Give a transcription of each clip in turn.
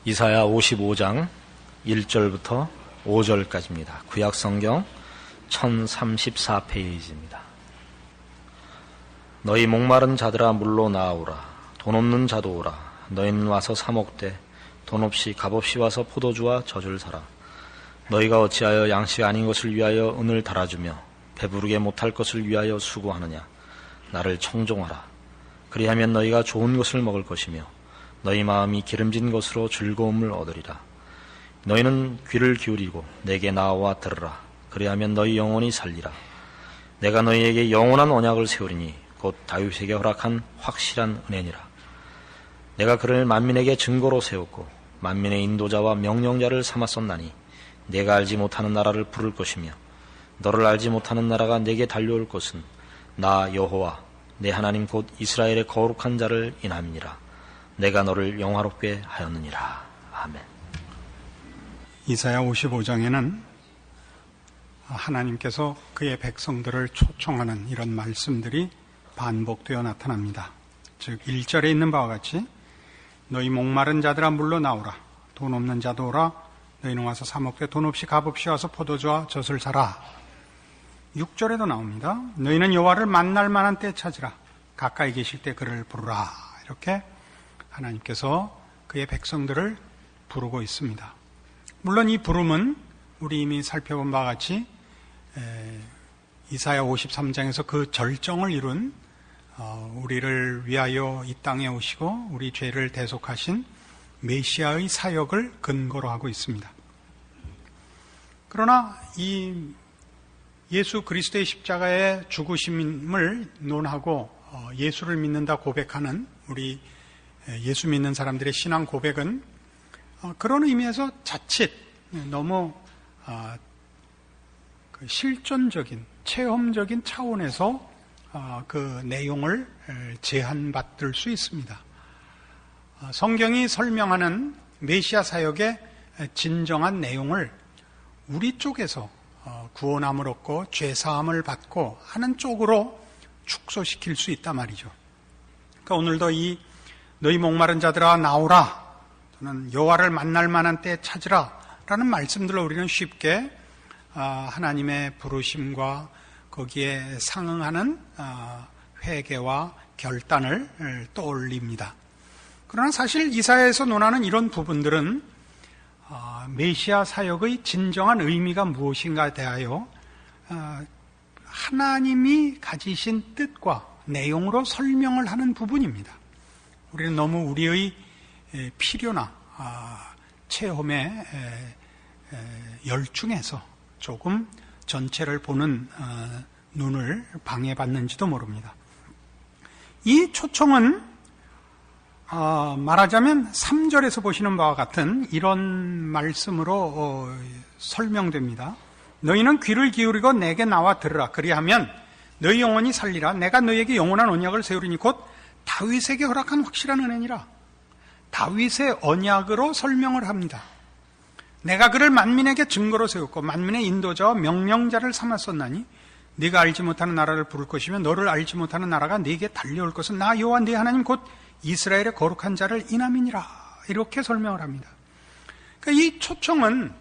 이사야 55장 1절부터 5절까지입니다. 구약성경 1034페이지입니다. 너희 목마른 자들아 물로 나아오라. 돈 없는 자도 오라. 너희는 와서 사 먹되 돈 없이 값없이 와서 포도주와 젖을 사라. 너희가 어찌하여 양식 아닌 것을 위하여 은을 달아주며 배부르게 못할 것을 위하여 수고하느냐. 나를 청종하라. 그리하면 너희가 좋은 것을 먹을 것이며 너희 마음이 기름진 것으로 즐거움을 얻으리라. 너희는 귀를 기울이고 내게 나와 들으라. 그리하면 너희 영혼이 살리라. 내가 너희에게 영원한 언약을 세우리니 곧 다윗에게 허락한 확실한 은혜니라. 내가 그를 만민에게 증거로 세웠고 만민의 인도자와 명령자를 삼았었나니 내가 알지 못하는 나라를 부를 것이며 너를 알지 못하는 나라가 내게 달려올 것은 나 여호와 내 하나님 곧 이스라엘의 거룩한 자를 인함이니라. 내가 너를 영화롭게 하였느니라. 아멘. 이사야 55장에는 하나님께서 그의 백성들을 초청하는 이런 말씀들이 반복되어 나타납니다. 즉 1절에 있는 바와 같이 너희 목마른 자들아 물러 나오라. 돈 없는 자도 오라. 너희는 와서 사 먹되 돈 없이 값없이 와서 포도주와 젖을 사라. 6절에도 나옵니다. 너희는 여호와를 만날 만한 때 찾으라. 가까이 계실 때 그를 부르라. 이렇게 하나님께서 그의 백성들을 부르고 있습니다. 물론 이 부름은 우리 이미 살펴본 바와 같이 이사야 53장에서 그 절정을 이룬 우리를 위하여 이 땅에 오시고 우리 죄를 대속하신 메시아의 사역을 근거로 하고 있습니다. 그러나 이 예수 그리스도의 십자가의 죽으심을 논하고 예수를 믿는다 고백하는 우리 예수 믿는 사람들의 신앙 고백은 그런 의미에서 자칫 너무 실존적인 체험적인 차원에서 그 내용을 제한받을 수 있습니다. 성경이 설명하는 메시아 사역의 진정한 내용을 우리 쪽에서 구원함을 얻고 죄사함을 받고 하는 쪽으로 축소시킬 수 있단 말이죠. 그러니까 오늘도 이 너희 목마른 자들아 나오라. 또는 여호와를 만날 만한 때 찾으라. 라는 말씀들로 우리는 쉽게 하나님의 부르심과 거기에 상응하는 회개와 결단을 떠올립니다. 그러나 사실 이사야에서 논하는 이런 부분들은 메시아 사역의 진정한 의미가 무엇인가에 대하여 하나님이 가지신 뜻과 내용으로 설명을 하는 부분입니다. 우리는 너무 우리의 필요나 체험에 열중해서 조금 전체를 보는 눈을 방해받는지도 모릅니다. 이 초청은 말하자면 3절에서 보시는 바와 같은 이런 말씀으로 설명됩니다. 너희는 귀를 기울이고 내게 나와 들으라. 그리하면 너희 영혼이 살리라. 내가 너희에게 영원한 언약을 세우리니 곧 다윗에게 허락한 확실한 은혜니라. 다윗의 언약으로 설명을 합니다. 내가 그를 만민에게 증거로 세웠고 만민의 인도자와 명령자를 삼았었나니 네가 알지 못하는 나라를 부를 것이며 너를 알지 못하는 나라가 네게 달려올 것은 나 여호와 네 하나님 곧 이스라엘의 거룩한 자를 인함이니라. 이렇게 설명을 합니다. 그러니까 이 초청은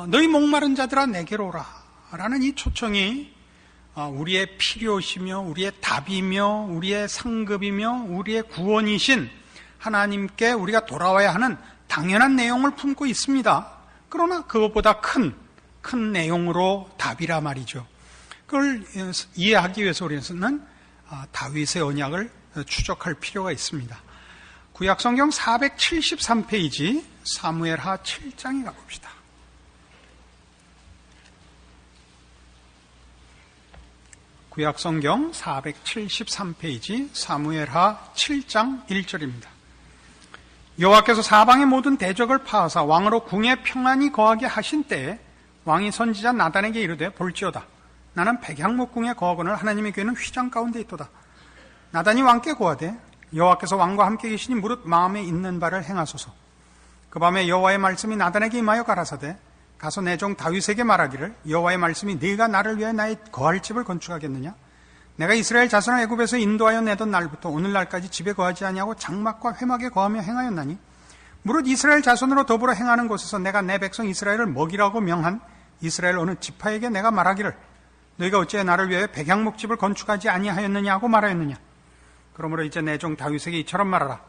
너희 목마른 자들아 내게로 오라 라는 이 초청이 우리의 필요시며 우리의 답이며 우리의 상급이며 우리의 구원이신 하나님께 우리가 돌아와야 하는 당연한 내용을 품고 있습니다. 그러나 그것보다 큰 내용으로 답이라 말이죠. 그걸 이해하기 위해서 우리는 다윗의 언약을 추적할 필요가 있습니다. 구약성경 473페이지 사무엘하 7장에 가봅시다. 구약성경 473페이지 사무엘하 7장 1절입니다. 여호와께서 사방의 모든 대적을 파하사 왕으로 궁에 평안히 거하게 하신 때에 왕이 선지자 나단에게 이르되 볼지어다 나는 백향목궁에 거하거늘 하나님의 궤는 휘장 가운데 있도다. 나단이 왕께 고하되 여호와께서 왕과 함께 계시니 무릇 마음에 있는 바를 행하소서. 그 밤에 여호와의 말씀이 나단에게 임하여 가라사대 가서 내 종 다윗에게 말하기를 여호와의 말씀이 네가 나를 위하여 나의 거할 집을 건축하겠느냐. 내가 이스라엘 자손을 애굽에서 인도하여 내던 날부터 오늘날까지 집에 거하지 아니하고 장막과 회막에 거하며 행하였나니 무릇 이스라엘 자손으로 더불어 행하는 곳에서 내가 내 백성 이스라엘을 먹이라고 명한 이스라엘 어느 지파에게 내가 말하기를 너희가 어찌해 나를 위하여 백향목집을 건축하지 아니하였느냐고 말하였느냐. 그러므로 이제 내 종 다윗에게 이처럼 말하라.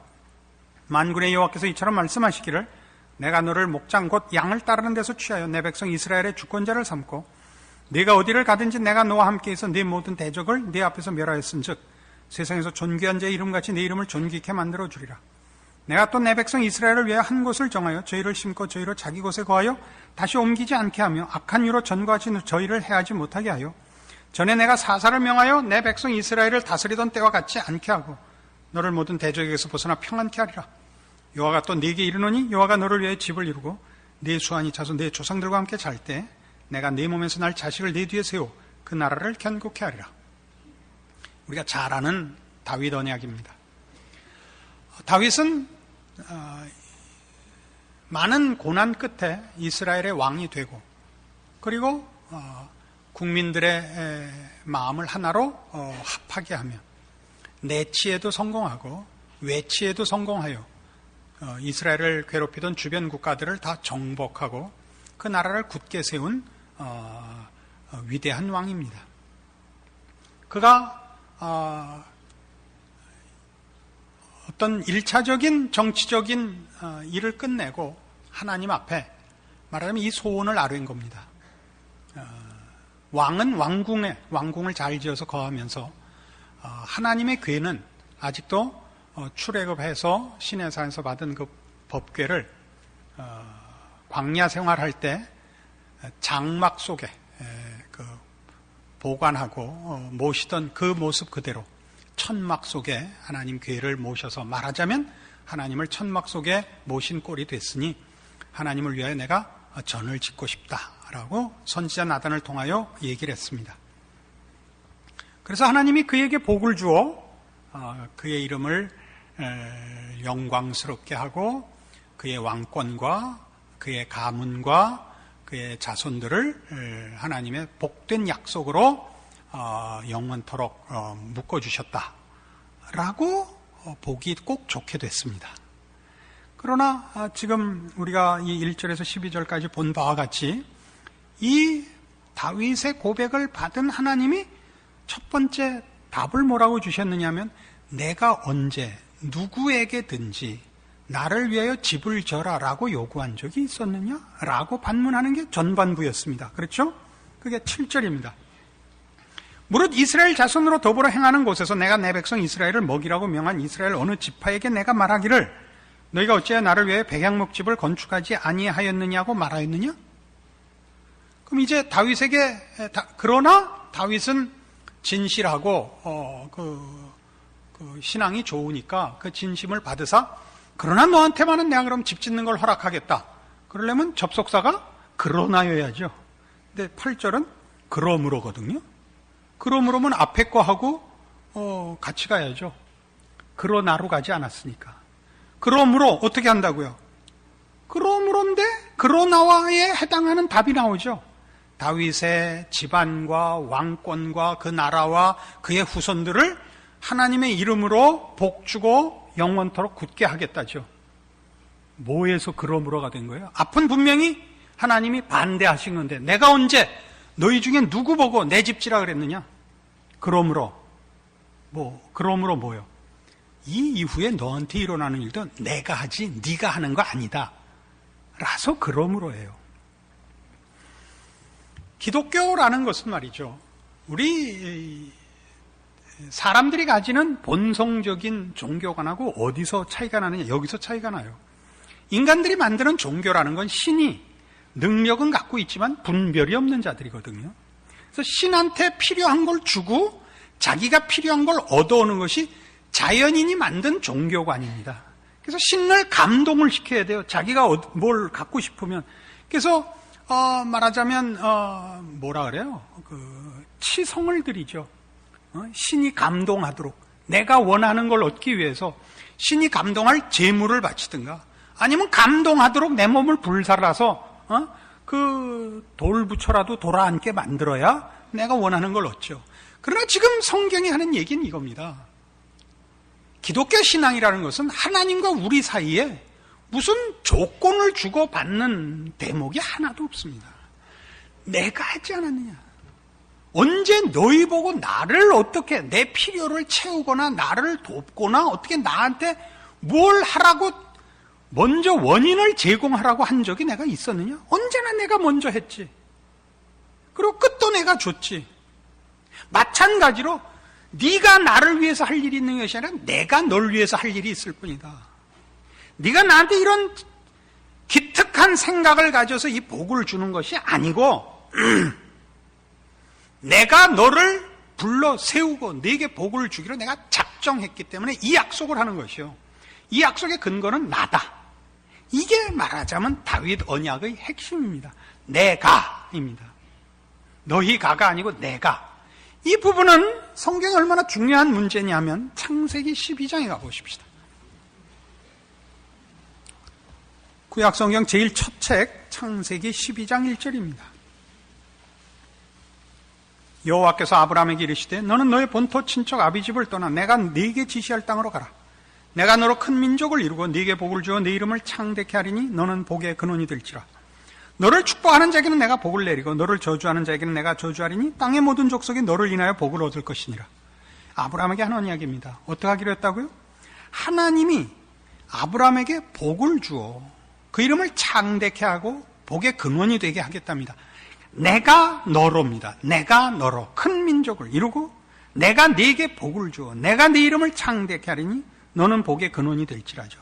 만군의 여호와께서 이처럼 말씀하시기를 내가 너를 목장 곧 양을 따르는 데서 취하여 내 백성 이스라엘의 주권자를 삼고 네가 어디를 가든지 내가 너와 함께 있어 네 모든 대적을 네 앞에서 멸하였은즉 세상에서 존귀한 자의 이름같이 네 이름을 존귀케 만들어 주리라. 내가 또 내 백성 이스라엘을 위하여 한 곳을 정하여 저희를 심고 저희로 자기 곳에 거하여 다시 옮기지 않게 하며 악한 이로 전과 같이 저희를 해하지 못하게 하여 전에 내가 사사를 명하여 내 백성 이스라엘을 다스리던 때와 같지 않게 하고 너를 모든 대적에게서 벗어나 평안케 하리라. 여호와가 또 네게 이르노니 여호와가 너를 위하여 집을 이루고 네 수하니 자손 네 조상들과 함께 잘 때 내가 네 몸에서 날 자식을 네 뒤에 세워 그 나라를 견고케 하리라. 우리가 잘 아는 다윗 언약입니다. 다윗은 많은 고난 끝에 이스라엘의 왕이 되고 그리고 국민들의 마음을 하나로 합하게 하며 내치에도 성공하고 외치에도 성공하여 이스라엘을 괴롭히던 주변 국가들을 다 정복하고 그 나라를 굳게 세운 위대한 왕입니다. 그가 어떤 일차적인 정치적인 일을 끝내고 하나님 앞에 말하자면 이 소원을 아뢰는 겁니다. 왕은 왕궁을 잘 지어서 거하면서 하나님의 궤는 아직도 출애굽해서 시내산에서 받은 그 법궤를 광야 생활할 때 장막 속에 보관하고 모시던 그 모습 그대로 천막 속에 하나님 궤를 모셔서 말하자면 하나님을 천막 속에 모신 꼴이 됐으니 하나님을 위하여 내가 전을 짓고 싶다라고 선지자 나단을 통하여 얘기를 했습니다. 그래서 하나님이 그에게 복을 주어 그의 이름을 영광스럽게 하고 그의 왕권과 그의 가문과 그의 자손들을 하나님의 복된 약속으로 영원토록 묶어주셨다라고 보기 꼭 좋게 됐습니다. 그러나 지금 우리가 이 1절에서 12절까지 본 바와 같이 이 다윗의 고백을 받은 하나님이 첫 번째 답을 뭐라고 주셨느냐면 내가 언제 누구에게든지 나를 위하여 집을 져라라고 요구한 적이 있었느냐라고 반문하는 게 전반부였습니다. 그렇죠? 그게 7절입니다. 무릇 이스라엘 자손으로 더불어 행하는 곳에서 내가 내 백성 이스라엘을 먹이라고 명한 이스라엘 어느 지파에게 내가 말하기를 너희가 어찌하여 나를 위하여 백향목집을 건축하지 아니하였느냐고 말하였느냐? 그럼 이제 다윗에게 그러나 다윗은 진실하고 그 신앙이 좋으니까 그 진심을 받으사 그러나 너한테만은 내가 그럼 집 짓는 걸 허락하겠다. 그러려면 접속사가 그러나여야죠. 근데 8절은 그러므로거든요. 그러므로면 앞에 거 하고 같이 가야죠. 그러나로 가지 않았으니까. 그러므로 어떻게 한다고요? 그러므로인데 그러나와에 해당하는 답이 나오죠. 다윗의 집안과 왕권과 그 나라와 그의 후손들을 하나님의 이름으로 복주고 영원토록 굳게 하겠다죠. 뭐에서 그러므로가 된 거예요? 앞은 분명히 하나님이 반대하신 건데 내가 언제 너희 중에 누구 보고 내 집 지라 그랬느냐? 그러므로 그러므로 뭐요? 이 이후에 너한테 일어나는 일도 내가 하지 네가 하는 거 아니다 라서 그러므로예요. 기독교라는 것은 말이죠, 우리 사람들이 가지는 본성적인 종교관하고 어디서 차이가 나느냐? 여기서 차이가 나요. 인간들이 만드는 종교라는 건 신이 능력은 갖고 있지만 분별이 없는 자들이거든요. 그래서 신한테 필요한 걸 주고 자기가 필요한 걸 얻어오는 것이 자연인이 만든 종교관입니다. 그래서 신을 감동을 시켜야 돼요. 자기가 뭘 갖고 싶으면. 그래서 말하자면 뭐라 그래요? 치성을 드리죠. 신이 감동하도록 내가 원하는 걸 얻기 위해서 신이 감동할 제물을 바치든가 아니면 감동하도록 내 몸을 불살라서 그 돌부처라도 돌아앉게 만들어야 내가 원하는 걸 얻죠. 그러나 지금 성경이 하는 얘기는 이겁니다. 기독교 신앙이라는 것은 하나님과 우리 사이에 무슨 조건을 주고받는 대목이 하나도 없습니다. 내가 하지 않았느냐? 언제 너희 보고 나를 어떻게 내 필요를 채우거나 나를 돕거나 어떻게 나한테 뭘 하라고 먼저 원인을 제공하라고 한 적이 내가 있었느냐? 언제나 내가 먼저 했지. 그리고 끝도 내가 줬지. 마찬가지로 네가 나를 위해서 할 일이 있는 것이 아니라 내가 널 위해서 할 일이 있을 뿐이다. 네가 나한테 이런 기특한 생각을 가져서 이 복을 주는 것이 아니고 내가 너를 불러 세우고 네게 복을 주기로 내가 작정했기 때문에 이 약속을 하는 것이요. 이 약속의 근거는 나다. 이게 말하자면 다윗 언약의 핵심입니다. 내가입니다. 너희가가 아니고 내가. 이 부분은 성경이 얼마나 중요한 문제냐면 창세기 12장에 가보십시다. 구약성경 제일 첫 책 창세기 12장 1절입니다. 여호와께서 아브라함에게 이르시되 너는 너의 본토 친척 아비집을 떠나 내가 네게 지시할 땅으로 가라. 내가 너로 큰 민족을 이루고 네게 복을 주어 네 이름을 창대케 하리니 너는 복의 근원이 될지라. 너를 축복하는 자에게는 내가 복을 내리고 너를 저주하는 자에게는 내가 저주하리니 땅의 모든 족속이 너를 인하여 복을 얻을 것이니라. 아브라함에게 한 언약입니다. 어떻게 하기로 했다고요? 하나님이 아브라함에게 복을 주어 그 이름을 창대케 하고 복의 근원이 되게 하겠답니다. 내가 너로입니다. 내가 너로 큰 민족을 이루고 내가 네게 복을 주어 내가 네 이름을 창대케 하리니 너는 복의 근원이 될지라죠.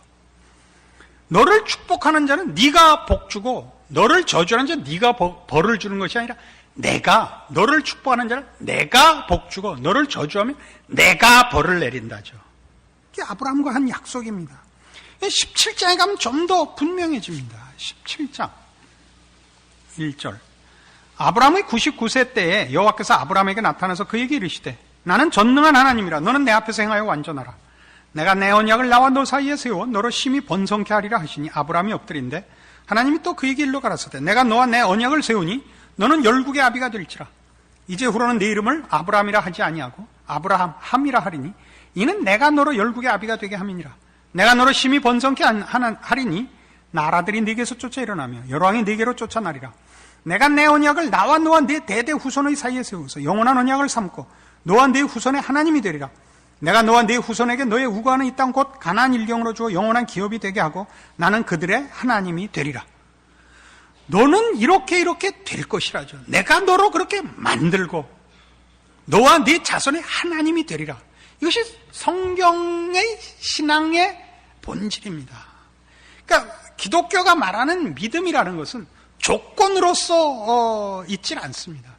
너를 축복하는 자는 네가 복 주고 너를 저주하는 자는 네가 벌을 주는 것이 아니라 내가 너를 축복하는 자는 내가 복 주고 너를 저주하면 내가 벌을 내린다죠. 이게 아브라함과 한 약속입니다. 17장에 가면 좀 더 분명해집니다. 17장 1절 아브라함의 99세 때에 여호와께서 아브라함에게 나타나서 그에게 이르시되 나는 전능한 하나님이라 너는 내 앞에서 행하여 완전하라. 내가 내 언약을 나와 너 사이에 세워 너로 심히 번성케 하리라 하시니 아브라함이 엎드린데 하나님이 또 그에게 일러 가라사대 내가 너와 내 언약을 세우니 너는 열국의 아비가 될지라. 이제 후로는 네 이름을 아브라함이라 하지 아니하고 아브라함이라 하리니 이는 내가 너로 열국의 아비가 되게 함이니라. 내가 너로 심히 번성케 하리니 나라들이 네게서 쫓아 일어나며 여러 왕이 네게로 쫓아나리라. 내가 내 언약을 나와 너와 네 대대 후손의 사이에 세워서 영원한 언약을 삼고 너와 네 후손의 하나님이 되리라. 내가 너와 네 후손에게 너의 우거하는 이 땅 곧 가나안 일경으로 주어 영원한 기업이 되게 하고 나는 그들의 하나님이 되리라. 너는 이렇게 될 것이라죠. 내가 너로 그렇게 만들고 너와 네 자손의 하나님이 되리라. 이것이 성경의 신앙의 본질입니다. 그러니까 기독교가 말하는 믿음이라는 것은 조건으로서 있질 않습니다.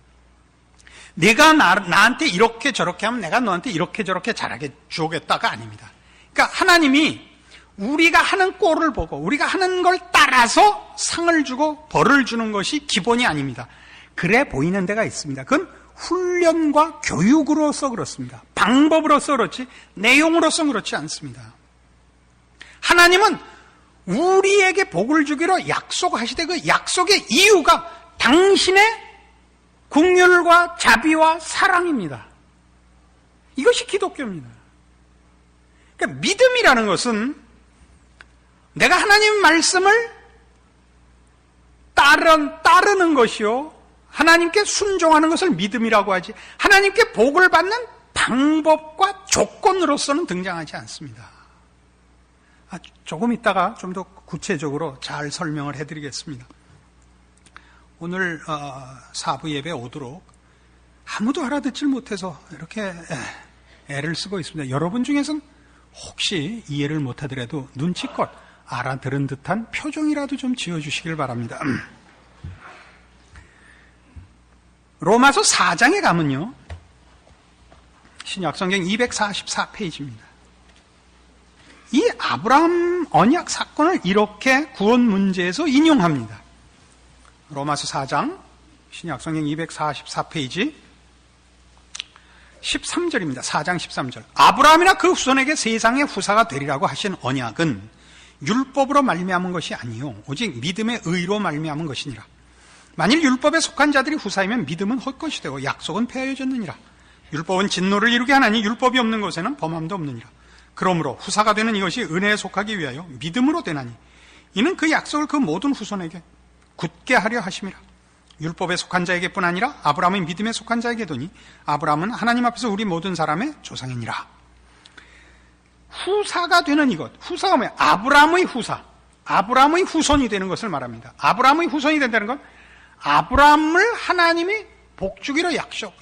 내가 나한테 이렇게 저렇게 하면 내가 너한테 이렇게 저렇게 잘하게 주겠다가 아닙니다. 그러니까 하나님이 우리가 하는 꼴을 보고 우리가 하는 걸 따라서 상을 주고 벌을 주는 것이 기본이 아닙니다. 그래 보이는 데가 있습니다. 그건 훈련과 교육으로서 그렇습니다. 방법으로서 그렇지 내용으로서 그렇지 않습니다. 하나님은 우리에게 복을 주기로 약속하시되 그 약속의 이유가 당신의 긍휼과 자비와 사랑입니다. 이것이 기독교입니다. 그러니까 믿음이라는 것은 내가 하나님 말씀을 따르는 것이요 하나님께 순종하는 것을 믿음이라고 하지 하나님께 복을 받는 방법과 조건으로서는 등장하지 않습니다. 조금 있다가 좀 더 구체적으로 잘 설명을 해드리겠습니다. 오늘 4부 예배 오도록 아무도 알아듣질 못해서 이렇게 애를 쓰고 있습니다. 여러분 중에서는 혹시 이해를 못하더라도 눈치껏 알아들은 듯한 표정이라도 좀 지어주시길 바랍니다. 로마서 4장에 가면요 신약성경 244페이지입니다. 이 아브라함 언약 사건을 이렇게 구원 문제에서 인용합니다. 로마서 4장 신약성경 244페이지 13절입니다. 4장 13절 아브라함이나 그 후손에게 세상의 후사가 되리라고 하신 언약은 율법으로 말미암은 것이 아니요 오직 믿음의 의로 말미암은 것이니라. 만일 율법에 속한 자들이 후사이면 믿음은 헛것이 되고 약속은 폐하여졌느니라. 율법은 진노를 이루게 하나니 율법이 없는 곳에는 범함도 없느니라. 그러므로 후사가 되는 이것이 은혜에 속하기 위하여 믿음으로 되나니 이는 그 약속을 그 모든 후손에게 굳게 하려 하심이라. 율법에 속한 자에게뿐 아니라 아브라함의 믿음에 속한 자에게도니 아브라함은 하나님 앞에서 우리 모든 사람의 조상이니라. 후사가 되는 이것, 후사가 뭐야? 아브라함의 후사, 아브라함의 후손이 되는 것을 말합니다. 아브라함의 후손이 된다는 건 아브라함을 하나님이 복주기로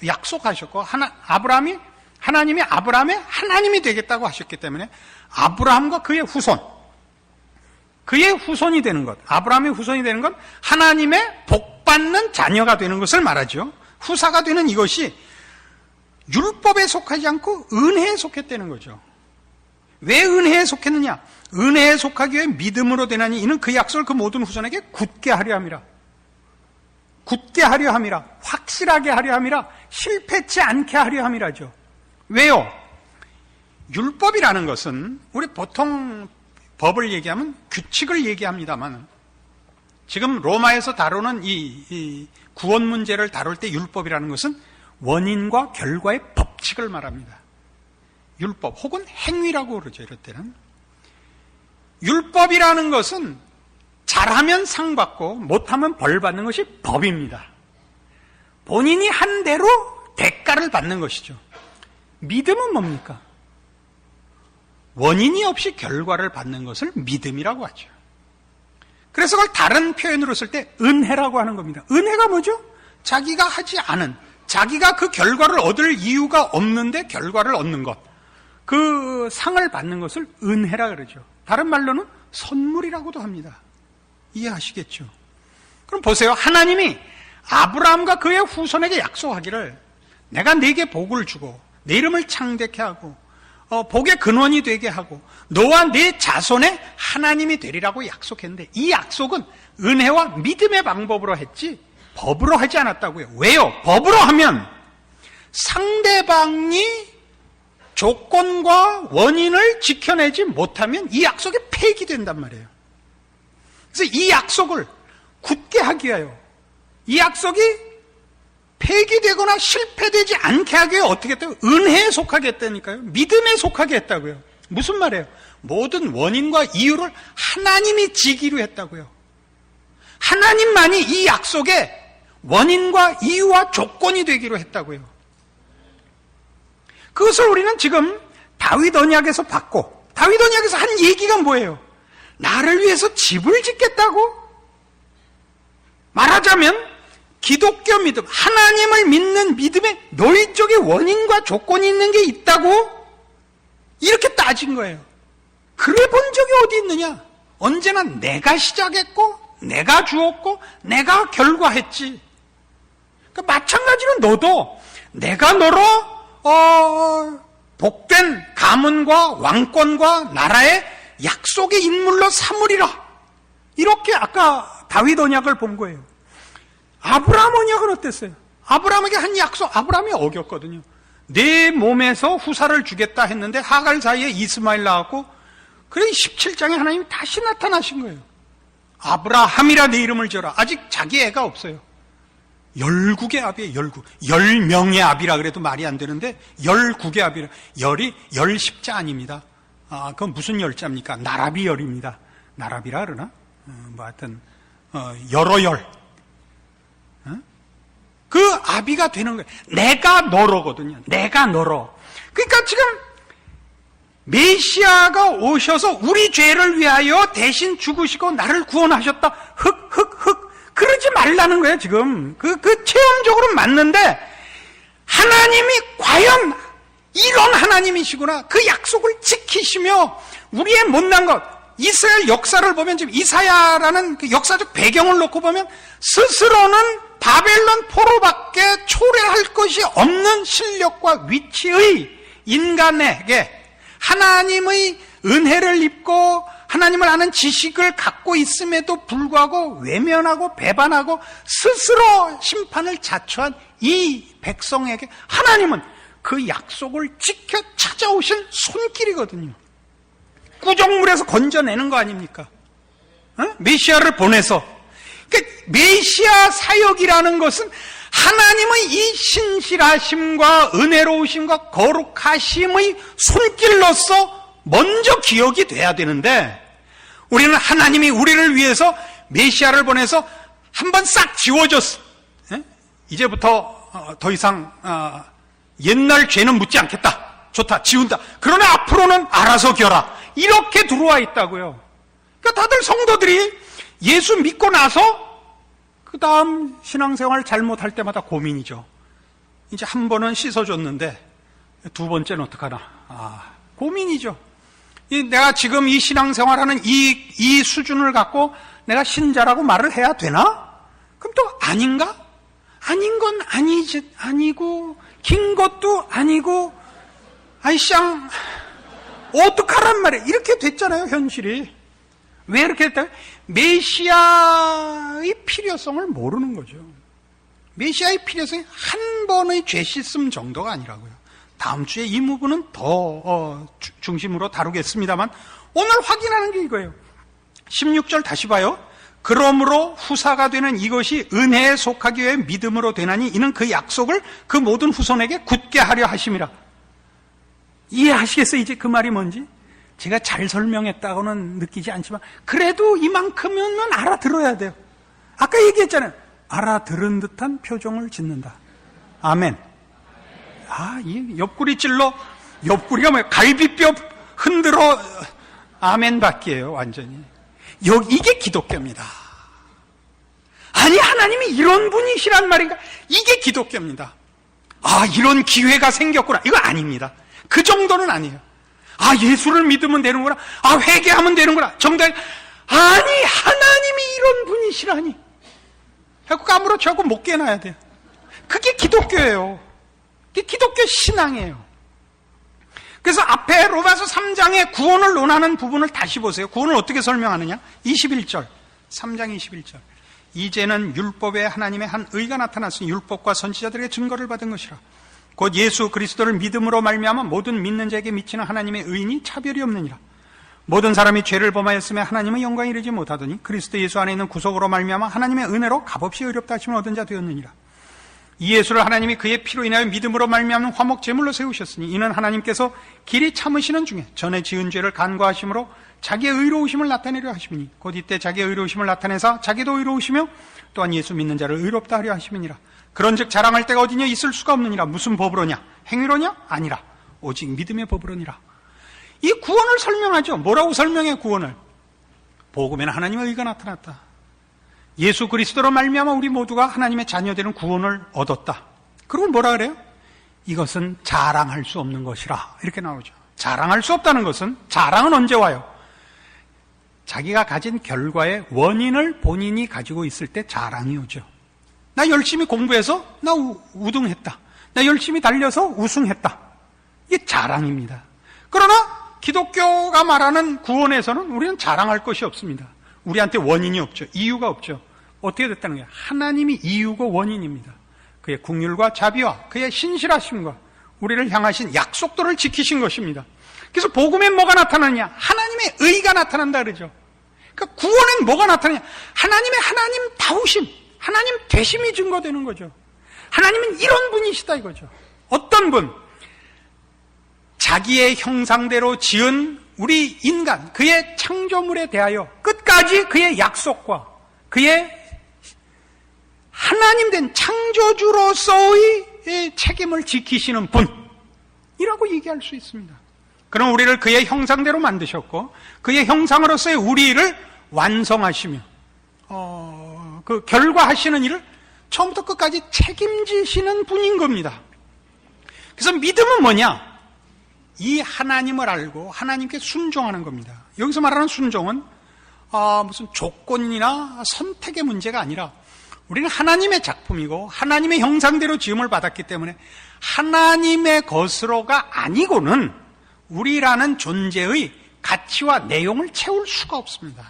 약속하셨고 하나님이 아브라함의 하나님이 되겠다고 하셨기 때문에 아브라함과 그의 후손이 되는 것, 아브라함의 후손이 되는 건 하나님의 복받는 자녀가 되는 것을 말하죠. 후사가 되는 이것이 율법에 속하지 않고 은혜에 속했다는 거죠. 왜 은혜에 속했느냐? 은혜에 속하기 위해 믿음으로 되나니 이는 그 약속을 그 모든 후손에게 굳게 하려 함이라. 굳게 하려 함이라. 확실하게 하려 함이라. 실패치 않게 하려 함이라죠. 왜요? 율법이라는 것은 우리 보통 법을 얘기하면 규칙을 얘기합니다만 지금 로마에서 다루는 이 구원 문제를 다룰 때 율법이라는 것은 원인과 결과의 법칙을 말합니다. 율법 혹은 행위라고 그러죠. 이럴 때는 율법이라는 것은 잘하면 상 받고 못하면 벌 받는 것이 법입니다. 본인이 한 대로 대가를 받는 것이죠. 믿음은 뭡니까? 원인이 없이 결과를 받는 것을 믿음이라고 하죠. 그래서 그걸 다른 표현으로 쓸 때 은혜라고 하는 겁니다. 은혜가 뭐죠? 자기가 하지 않은, 자기가 그 결과를 얻을 이유가 없는데 결과를 얻는 것, 그 상을 받는 것을 은혜라 그러죠. 다른 말로는 선물이라고도 합니다. 이해하시겠죠? 그럼 보세요. 하나님이 아브라함과 그의 후손에게 약속하기를 내가 네게 복을 주고 내 이름을 창대케 하고 복의 근원이 되게 하고 너와 네 자손의 하나님이 되리라고 약속했는데 이 약속은 은혜와 믿음의 방법으로 했지 법으로 하지 않았다고요. 왜요? 법으로 하면 상대방이 조건과 원인을 지켜내지 못하면 이 약속이 폐기된단 말이에요. 그래서 이 약속을 굳게 하기 위하여 이 약속이 폐기되거나 실패되지 않게 하기 위해 어떻게 했다고요? 은혜에 속하게 했다니까요. 믿음에 속하게 했다고요. 무슨 말이에요? 모든 원인과 이유를 하나님이 지기로 했다고요. 하나님만이 이 약속의 원인과 이유와 조건이 되기로 했다고요. 그것을 우리는 지금 다윗 언약에서 받고 다윗 언약에서 한 얘기가 뭐예요? 나를 위해서 집을 짓겠다고? 말하자면 기독교 믿음, 하나님을 믿는 믿음에 너희 쪽에 원인과 조건이 있는 게 있다고? 이렇게 따진 거예요. 그래 본 적이 어디 있느냐? 언제나 내가 시작했고 내가 주었고 내가 결과했지. 그러니까 마찬가지로 너도 내가 너로 복된 가문과 왕권과 나라의 약속의 인물로 삼으리라. 이렇게 아까 다윗 언약을 본 거예요. 아브라함 언약은 어땠어요? 아브라함에게 한 약속, 아브라함이 어겼거든요. 내 몸에서 후사를 주겠다 했는데 하갈 사이에 이스마엘 나왔고 그래 17장에 하나님이 다시 나타나신 거예요. 아브라함이라 내 이름을 지어라. 아직 자기 애가 없어요. 열국의 아비예요. 열국. 10명의 아비라 그래도 말이 안 되는데 19의 아비라. 열이 열십자 아닙니다. 그건 무슨 열자입니까? 나라비 열입니다. 나라비라 그러나? 하여튼 여러 열. 그 아비가 되는 거예요. 내가 너로거든요. 내가 너로. 그러니까 지금 메시아가 오셔서 우리 죄를 위하여 대신 죽으시고 나를 구원하셨다. 그러지 말라는 거예요, 지금. 그 체험적으로 맞는데, 하나님이 과연 이런 하나님이시구나. 그 약속을 지키시며, 우리의 못난 것, 이스라엘 역사를 보면 지금 이사야라는 그 역사적 배경을 놓고 보면, 스스로는 바벨론 포로밖에 초래할 것이 없는 실력과 위치의 인간에게 하나님의 은혜를 입고 하나님을 아는 지식을 갖고 있음에도 불구하고 외면하고 배반하고 스스로 심판을 자초한 이 백성에게 하나님은 그 약속을 지켜 찾아오신 손길이거든요. 구정물에서 건져내는 거 아닙니까? 메시아를 보내서. 그러니까 메시아 사역이라는 것은 하나님의 이 신실하심과 은혜로우심과 거룩하심의 손길로서 먼저 기억이 돼야 되는데 우리는 하나님이 우리를 위해서 메시아를 보내서 한번 싹 지워줬어. 예? 이제부터 더 이상 옛날 죄는 묻지 않겠다. 좋다, 지운다. 그러나 앞으로는 알아서 겨라. 이렇게 들어와 있다고요. 그러니까 다들 성도들이 예수 믿고 나서 그 다음 신앙생활 잘못할 때마다 고민이죠. 이제 한 번은 씻어줬는데 두 번째는 어떡하나. 고민이죠. 내가 지금 이 신앙생활하는 이 수준을 갖고 내가 신자라고 말을 해야 되나? 그럼 또 아닌가? 아닌 건 아니고 긴 것도 아니고 아이쌍 어떡하란 말이야. 이렇게 됐잖아요, 현실이. 왜 이렇게 됐다? 메시아의 필요성을 모르는 거죠. 메시아의 필요성이 한 번의 죄 씻음 정도가 아니라고요. 다음 주에 이 부분은 더 중심으로 다루겠습니다만 오늘 확인하는 게 이거예요. 16절 다시 봐요. 그러므로 후사가 되는 이것이 은혜에 속하기 위해 믿음으로 되나니 이는 그 약속을 그 모든 후손에게 굳게 하려 하심이라. 이해하시겠어요? 이제 그 말이 뭔지? 제가 잘 설명했다고는 느끼지 않지만 그래도 이만큼은 알아들어야 돼요. 아까 얘기했잖아요. 알아들은 듯한 표정을 짓는다. 아멘. 이 옆구리 찔러, 옆구리가 뭐예요? 갈비뼈 흔들어 아멘 받기예요, 완전히. 이게 기독교입니다. 아니, 하나님이 이런 분이시란 말인가? 이게 기독교입니다. 이런 기회가 생겼구나. 이거 아닙니다. 그 정도는 아니에요. 예수를 믿으면 되는구나. 회개하면 되는구나. 정말, 아니, 하나님이 이런 분이시라니. 하고 까무러치 하고 못 깨놔야 돼요. 그게 기독교예요. 그게 기독교 신앙이에요. 그래서 앞에 로마서 3장에 구원을 논하는 부분을 다시 보세요. 구원을 어떻게 설명하느냐? 21절, 3장 21절. 이제는 율법에 하나님의 한 의가 나타났으니 율법과 선지자들에게 증거를 받은 것이라. 곧 예수 그리스도를 믿음으로 말미암아 모든 믿는 자에게 미치는 하나님의 의인이 차별이 없느니라. 모든 사람이 죄를 범하였으며 하나님의 영광에 이르지 못하더니 그리스도 예수 안에 있는 구속으로 말미암아 하나님의 은혜로 값없이 의롭다 하심을 얻은 자 되었느니라. 이 예수를 하나님이 그의 피로 인하여 믿음으로 말미암는 화목 제물로 세우셨으니 이는 하나님께서 길이 참으시는 중에 전에 지은 죄를 간과하심으로 자기의 의로우심을 나타내려 하심이니 곧 이때 자기의 의로우심을 나타내사 자기도 의로우시며 또한 예수 믿는 자를 의롭다 하려 하심이니라. 그런즉 자랑할 데가 어디냐? 있을 수가 없느니라. 무슨 법으로냐? 행위로냐? 아니라 오직 믿음의 법으로니라. 이 구원을 설명하죠. 뭐라고 설명해? 구원을 복음에는 하나님의 의가 나타났다. 예수 그리스도로 말미암아 우리 모두가 하나님의 자녀되는 구원을 얻었다. 그리고 뭐라 그래요? 이것은 자랑할 수 없는 것이라 이렇게 나오죠. 자랑할 수 없다는 것은, 자랑은 언제 와요? 자기가 가진 결과의 원인을 본인이 가지고 있을 때 자랑이 오죠. 나 열심히 공부해서 나 우등했다. 나 열심히 달려서 우승했다. 이게 자랑입니다. 그러나 기독교가 말하는 구원에서는 우리는 자랑할 것이 없습니다. 우리한테 원인이 없죠. 이유가 없죠. 어떻게 됐다는 거예요? 하나님이 이유고 원인입니다. 그의 긍휼과 자비와 그의 신실하심과 우리를 향하신 약속들을 지키신 것입니다. 그래서 복음엔 뭐가 나타나느냐? 하나님의 의가 나타난다 그러죠. 그러니까 구원엔 뭐가 나타나냐? 하나님의 하나님다우심, 하나님 되심이 증거되는 거죠. 하나님은 이런 분이시다 이거죠. 어떤 분? 자기의 형상대로 지은 우리 인간, 그의 창조물에 대하여 끝까지 그의 약속과 그의 하나님 된 창조주로서의 책임을 지키시는 분이라고 얘기할 수 있습니다. 그럼 우리를 그의 형상대로 만드셨고 그의 형상으로서의 우리를 완성하시며 그 결과하시는 일을 처음부터 끝까지 책임지시는 분인 겁니다. 그래서 믿음은 뭐냐? 이 하나님을 알고 하나님께 순종하는 겁니다. 여기서 말하는 순종은 무슨 조건이나 선택의 문제가 아니라 우리는 하나님의 작품이고 하나님의 형상대로 지음을 받았기 때문에 하나님의 것으로가 아니고는 우리라는 존재의 가치와 내용을 채울 수가 없습니다.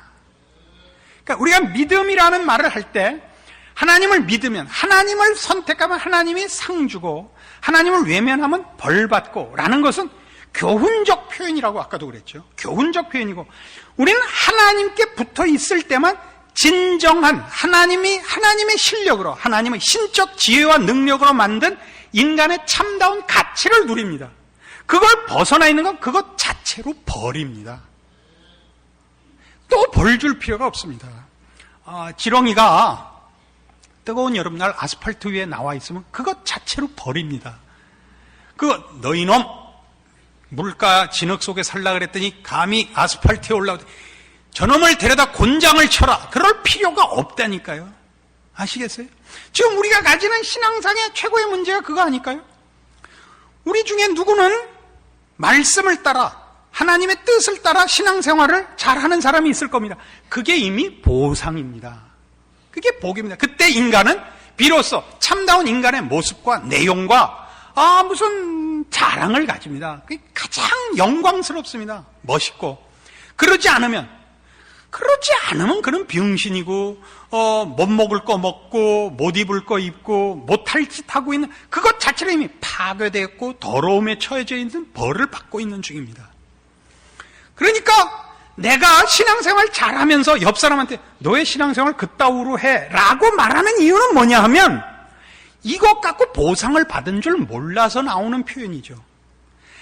그러니까 우리가 믿음이라는 말을 할 때 하나님을 믿으면, 하나님을 선택하면 하나님이 상 주고 하나님을 외면하면 벌 받고 라는 것은 교훈적 표현이라고 아까도 그랬죠. 교훈적 표현이고 우리는 하나님께 붙어 있을 때만 진정한 하나님의 실력으로, 하나님의 신적 지혜와 능력으로 만든 인간의 참다운 가치를 누립니다. 그걸 벗어나 있는 건 그것 자체로 벌입니다. 또 벌 줄 필요가 없습니다. 지렁이가 뜨거운 여름날 아스팔트 위에 나와 있으면 그것 자체로 벌입니다. 너희놈 물가 진흙 속에 살라 그랬더니 감히 아스팔트에 올라오더니 저놈을 데려다 곤장을 쳐라. 그럴 필요가 없다니까요. 아시겠어요? 지금 우리가 가지는 신앙상의 최고의 문제가 그거 아닐까요? 우리 중에 누구는 말씀을 따라 하나님의 뜻을 따라 신앙생활을 잘하는 사람이 있을 겁니다. 그게 이미 보상입니다. 그게 복입니다. 그때 인간은 비로소 참다운 인간의 모습과 내용과 무슨 자랑을 가집니다. 그게 가장 영광스럽습니다. 멋있고. 그러지 않으면 그는 병신이고 못 먹을 거 먹고 못 입을 거 입고 못할 짓 하고 있는 그것 자체로 이미 파괴되었고 더러움에 처해져 있는 벌을 받고 있는 중입니다. 그러니까 내가 신앙생활 잘하면서 옆 사람한테 너의 신앙생활 그따위로 해 라고 말하는 이유는 뭐냐 하면 이것 갖고 보상을 받은 줄 몰라서 나오는 표현이죠.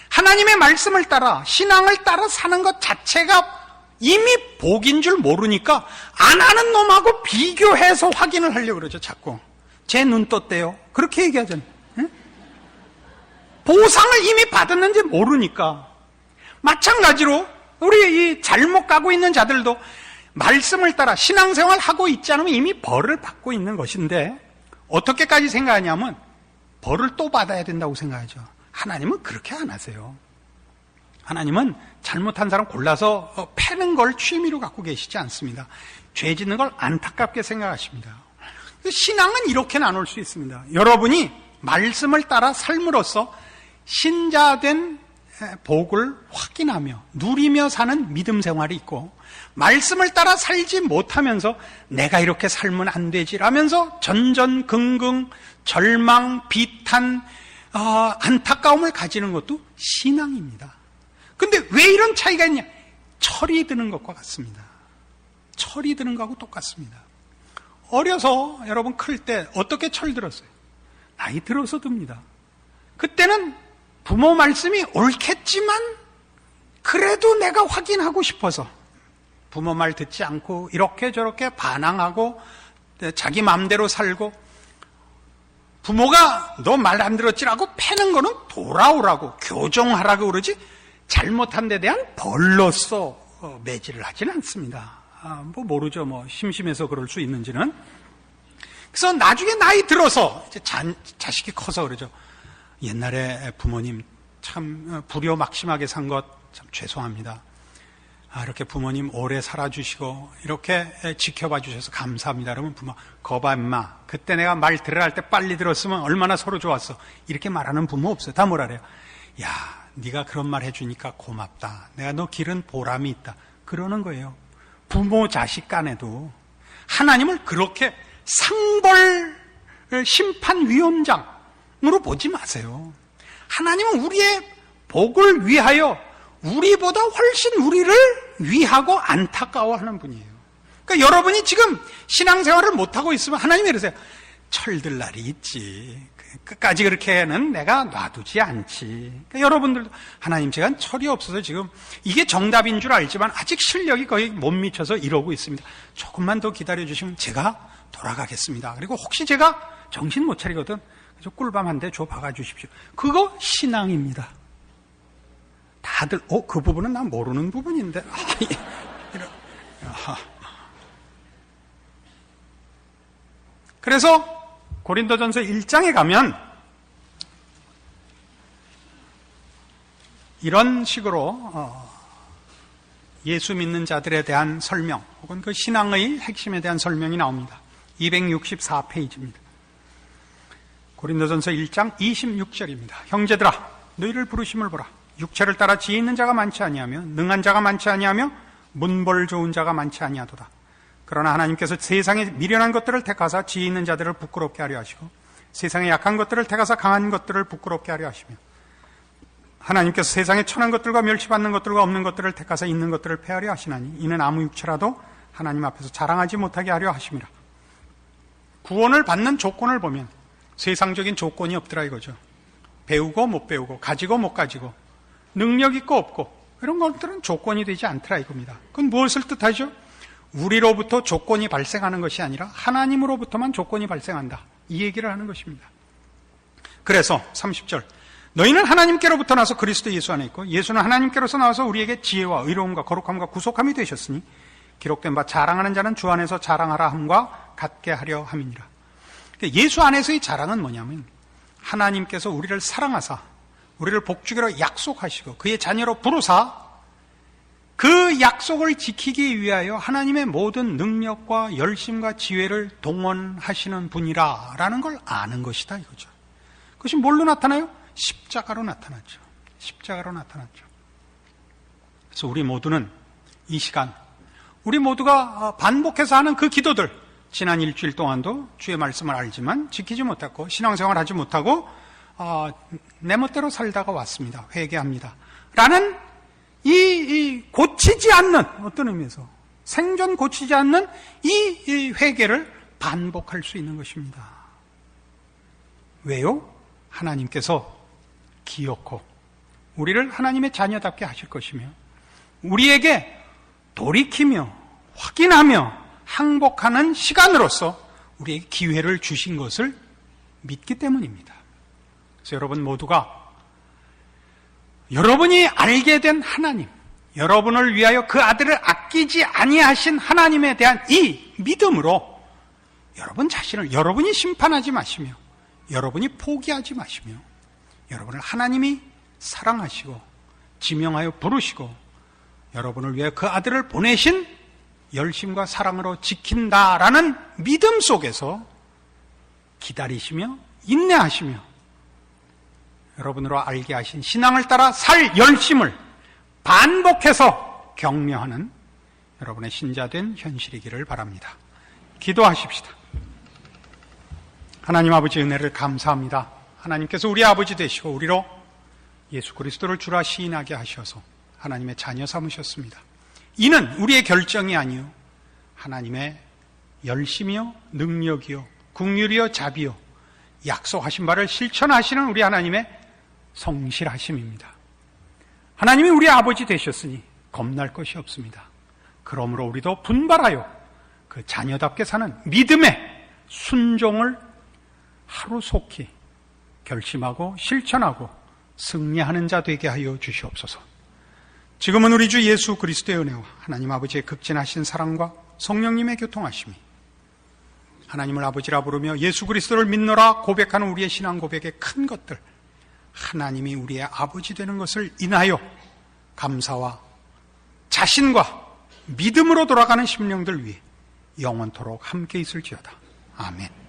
하나님의 말씀을 따라 신앙을 따라 사는 것 자체가 이미 복인 줄 모르니까 안 하는 놈하고 비교해서 확인을 하려고 그러죠. 자꾸 제 눈 떴대요. 그렇게 얘기하잖아요. 응? 보상을 이미 받았는지 모르니까. 마찬가지로 우리 이 잘못 가고 있는 자들도 말씀을 따라 신앙생활 하고 있지 않으면 이미 벌을 받고 있는 것인데 어떻게까지 생각하냐면 벌을 또 받아야 된다고 생각하죠. 하나님은 그렇게 안 하세요. 하나님은 잘못한 사람 골라서 패는 걸 취미로 갖고 계시지 않습니다. 죄 짓는 걸 안타깝게 생각하십니다. 신앙은 이렇게 나눌 수 있습니다. 여러분이 말씀을 따라 삶으로써 신자된 복을 확인하며 누리며 사는 믿음 생활이 있고 말씀을 따라 살지 못하면서 내가 이렇게 살면 안 되지라면서 전전긍긍 절망, 비탄, 안타까움을 가지는 것도 신앙입니다. 근데 왜 이런 차이가 있냐? 철이 드는 것과 같습니다. 철이 드는 것하고 똑같습니다. 어려서 여러분 클 때 어떻게 철 들었어요? 나이 들어서 듭니다. 그때는 부모 말씀이 옳겠지만 그래도 내가 확인하고 싶어서 부모 말 듣지 않고 이렇게 저렇게 반항하고 자기 마음대로 살고 부모가 너 말 안 들었지라고 패는 거는 돌아오라고 교정하라고 그러지 잘못한 데 대한 벌로서 매질을 하지는 않습니다. 모르죠. 심심해서 그럴 수 있는지는. 그래서 나중에 나이 들어서 이제 자식이 커서 그러죠. 옛날에 부모님 참 불효막심하게 산 것 참 죄송합니다. 이렇게 부모님 오래 살아주시고 이렇게 지켜봐 주셔서 감사합니다. 그러면 부모 거봐 임마 그때 내가 말 들으라 할 때 빨리 들었으면 얼마나 서로 좋았어. 이렇게 말하는 부모 없어요. 다 뭐라 그래요. 야 네가 그런 말 해주니까 고맙다. 내가 너 기른 보람이 있다. 그러는 거예요. 부모 자식 간에도 하나님을 그렇게 상벌 심판위원장으로 보지 마세요. 하나님은 우리의 복을 위하여 우리보다 훨씬 우리를 위하고 안타까워하는 분이에요. 그러니까 여러분이 지금 신앙생활을 못하고 있으면 하나님이 그러세요. 철들 날이 있지. 끝까지 그렇게는 내가 놔두지 않지. 그러니까 여러분들도 하나님 제가 철이 없어서 지금 이게 정답인 줄 알지만 아직 실력이 거의 못 미쳐서 이러고 있습니다. 조금만 더 기다려주시면 제가 돌아가겠습니다. 그리고 혹시 제가 정신 못 차리거든 그래서 꿀밤 한 대 줘 박아주십시오. 그거 신앙입니다. 다들 그 부분은 난 모르는 부분인데 그래서 고린도전서 1장에 가면 이런 식으로 예수 믿는 자들에 대한 설명 혹은 그 신앙의 핵심에 대한 설명이 나옵니다. 264페이지입니다. 고린도전서 1장 26절입니다. 형제들아 너희를 부르심을 보라. 육체를 따라 지혜 있는 자가 많지 아니하며 능한 자가 많지 아니하며 문벌 좋은 자가 많지 아니하도다. 그러나 하나님께서 세상에 미련한 것들을 택하사 지혜 있는 자들을 부끄럽게 하려 하시고 세상에 약한 것들을 택하사 강한 것들을 부끄럽게 하려 하시며 하나님께서 세상에 천한 것들과 멸시받는 것들과 없는 것들을 택하사 있는 것들을 폐하려 하시나니 이는 아무 육체라도 하나님 앞에서 자랑하지 못하게 하려 하심이라. 구원을 받는 조건을 보면 세상적인 조건이 없더라 이거죠. 배우고 못 배우고 가지고 못 가지고 능력 있고 없고 그런 것들은 조건이 되지 않더라 이겁니다. 그건 무엇을 뜻하죠? 우리로부터 조건이 발생하는 것이 아니라 하나님으로부터만 조건이 발생한다. 이 얘기를 하는 것입니다. 그래서 30절 너희는 하나님께로부터 나서 그리스도 예수 안에 있고 예수는 하나님께로서 나와서 우리에게 지혜와 의로움과 거룩함과 구속함이 되셨으니 기록된 바 자랑하는 자는 주 안에서 자랑하라 함과 같게 하려 함이니라. 예수 안에서의 자랑은 뭐냐면 하나님께서 우리를 사랑하사 우리를 복주기로 약속하시고 그의 자녀로 부르사 그 약속을 지키기 위하여 하나님의 모든 능력과 열심과 지혜를 동원하시는 분이라라는 걸 아는 것이다 이거죠. 그것이 뭘로 나타나요? 십자가로 나타났죠. 십자가로 나타났죠. 그래서 우리 모두는 이 시간 우리 모두가 반복해서 하는 그 기도들, 지난 일주일 동안도 주의 말씀을 알지만 지키지 못했고 신앙생활 하지 못하고 내 멋대로 살다가 왔습니다. 회개합니다. 라는 이 고치지 않는, 어떤 의미에서 생전 고치지 않는 이 회개를 반복할 수 있는 것입니다. 왜요? 하나님께서 기어코 우리를 하나님의 자녀답게 하실 것이며 우리에게 돌이키며 확인하며 항복하는 시간으로서 우리에게 기회를 주신 것을 믿기 때문입니다. 그래서 여러분 모두가 여러분이 알게 된 하나님, 여러분을 위하여 그 아들을 아끼지 아니하신 하나님에 대한 이 믿음으로 여러분 자신을 여러분이 심판하지 마시며 여러분이 포기하지 마시며 여러분을 하나님이 사랑하시고 지명하여 부르시고 여러분을 위해 그 아들을 보내신 열심과 사랑으로 지킨다라는 믿음 속에서 기다리시며 인내하시며 여러분으로 알게 하신 신앙을 따라 살 열심을 반복해서 격려하는 여러분의 신자된 현실이기를 바랍니다. 기도하십시다. 하나님 아버지 은혜를 감사합니다. 하나님께서 우리 아버지 되시고 우리로 예수 그리스도를 주라 시인하게 하셔서 하나님의 자녀 삼으셨습니다. 이는 우리의 결정이 아니요 하나님의 열심이요 능력이요 긍휼이요 자비요 약속하신 바를 실천하시는 우리 하나님의 성실하심입니다. 하나님이 우리 아버지 되셨으니 겁날 것이 없습니다. 그러므로 우리도 분발하여 그 자녀답게 사는 믿음의 순종을 하루속히 결심하고 실천하고 승리하는 자 되게 하여 주시옵소서. 지금은 우리 주 예수 그리스도의 은혜와 하나님 아버지의 극진하신 사랑과 성령님의 교통하심이 하나님을 아버지라 부르며 예수 그리스도를 믿노라 고백하는 우리의 신앙 고백의 큰 것들 하나님이 우리의 아버지 되는 것을 인하여 감사와 자신과 믿음으로 돌아가는 심령들 위해 영원토록 함께 있을지어다. 아멘.